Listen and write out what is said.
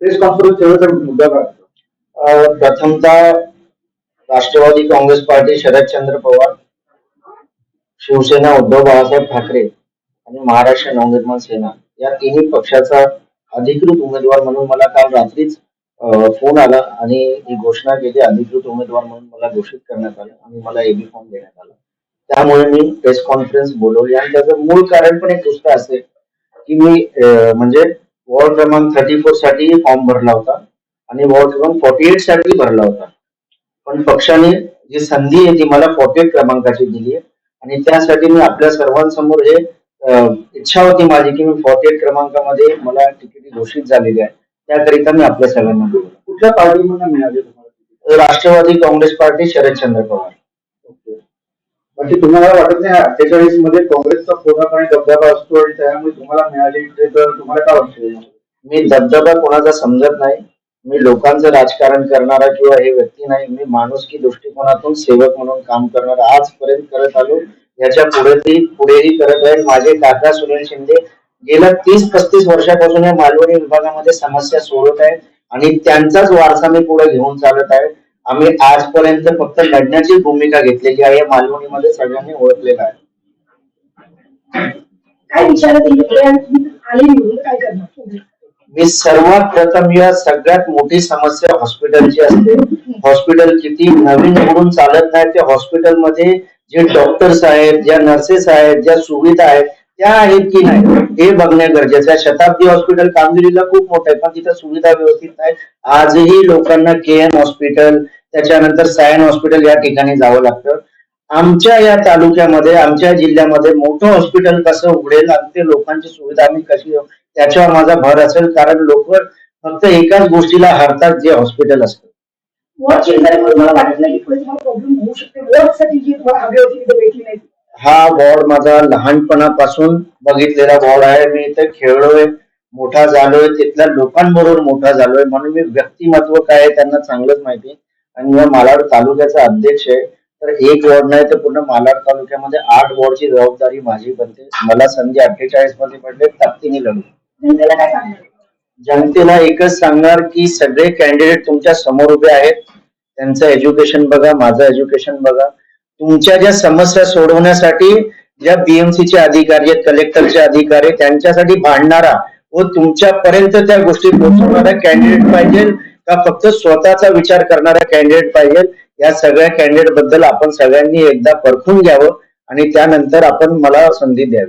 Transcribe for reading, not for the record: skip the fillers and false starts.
Press conference ठेवायचा मुद्दा काय? प्रथमतः राष्ट्रवादी काँग्रेस पार्टी शरदचंद्र पवार, शिवसेना उद्धव बाळासाहेब ठाकरे आणि महाराष्ट्र नवनिर्माण सेना या तिन्ही पक्षाचा अधिकृत उमेदवार म्हणून मला काल रात्रीच फोन आला आणि ही घोषणा केली. अधिकृत उमेदवार म्हणून मला घोषित करण्यात आलं आणि मला एबी फॉर्म देण्यात आला. त्यामुळे मी प्रेस कॉन्फरन्स बोलवली आणि त्याचं मूळ कारण पण एक गोष्ट असेल की मी म्हणजे वॉर्ड क्रमांक 34 साठी फॉर्म भरला होता आणि वॉर्ड क्रमांक 48 साठी भरला होता. पण पक्षाने जी संधी आहे ती मला 48 क्रमांकाची दिली आहे आणि त्यासाठी मी आपल्या सर्वांसमोर हे इच्छा होती माझी की मी 48 क्रमांकामध्ये मला तिकीट घोषित झालेली आहे. त्याकरिता मी आपल्या सगळ्यांना बोलवलं. कुठल्या पार्टीमधून मिळाले तुम्हाला? राष्ट्रवादी काँग्रेस पार्टी शरदचंद्र पवार. म्हणजे तुम्हाला वाटत नाही 48 मध्ये काँग्रेसचा पूर्णपणे दबदबा असतो आणि त्यामुळे तुम्हाला मिळाले तर तुम्हाला काय वाटतं? मी दबदबा कोणाचा समजत नाही. मी लोकांचं राजकारण करणारा किंवा हे व्यक्ती नाही. मी माणुसकी दृष्टिकोनातून सेवक म्हणून काम करणारा आजपर्यंत करत आलो. याच्या पुढेही करत आहे. माझे काका सुनील शिंदे गेल्या 30-35 वर्षापासून या मालवणी विभागामध्ये समस्या सोडवत आहेत आणि त्यांचाच वारसा मी पुढे घेऊन चालत आहे. आम्ही आजपर्यंत फक्त लढण्याची भूमिका घेतलेली आहे. या मालवणीमध्ये सगळ्यांनी ओळखलेलं आहे. काय विचारत काय करणार? मी सर्वात प्रथम या सगळ्यात मोठी समस्या हॉस्पिटलची असते. हॉस्पिटल किती नवीन उघडून चालत नाही. त्या हॉस्पिटलमध्ये जे डॉक्टर्स आहेत, ज्या नर्सेस आहेत, ज्या सुविधा आहेत त्या आहेत की नाही हे बघणे गरजेचं आहे. शताब्दी हॉस्पिटल कामगिरीला खूप मोठं आहे पण तिथं सुविधा व्यवस्थित नाही. आजही लोकांना KM हॉस्पिटल त्याच्यानंतर सायन हॉस्पिटल या ठिकाणी जावं लागतं. आमच्या या तालुक्यामध्ये आमच्या जिल्ह्यामध्ये मोठं हॉस्पिटल कसं उघडेल आणि ते लोकांची सुविधा आम्ही कशी त्याच्यावर माझा भर असेल. कारण लोक फक्त एकाच गोष्टीला हरतात जे हॉस्पिटल असतं. हा वॉर्ड माझा लहानपणापासून बघितलेला वॉर्ड आहे. मी इथे खेळलोय, मोठा झालोय, तिथल्या लोकांबरोबर मोठा झालोय म्हणून मी व्यक्तिमत्व काय आहे त्यांना चांगलंच माहिती. आणि मी मालाड तालुक्याचा अध्यक्ष आहे. तर एक वॉर्ड नाही तर पूर्ण मालाड तालुक्यामध्ये 8 वॉर्डची जबाबदारी माझी बनते. मला संधी 48 मध्ये पडले, ताकदीने लढू. जनतेला एकच सांगणार की सगळे कॅन्डिडेट तुमच्या समोर उभे आहेत. त्यांचं एज्युकेशन बघा, माझं एज्युकेशन बघा. तुमच्या ज्या समस्या सोडवण्यासाठी ज्या BMC चे अधिकारी आहेत, कलेक्टरचे अधिकारी त्यांच्यासाठी भांडणारा व तुमच्यापर्यंत त्या गोष्टी पोहोचवणारा कॅन्डिडेट पाहिजे का फक्त स्वतःचा विचार करणारा कॅन्डिडेट पाहिजे. या सगळ्या कॅन्डिडेट बद्दल आपण सगळ्यांनी एकदा परखून घ्यावं आणि त्यानंतर आपण मला संधी द्यावी.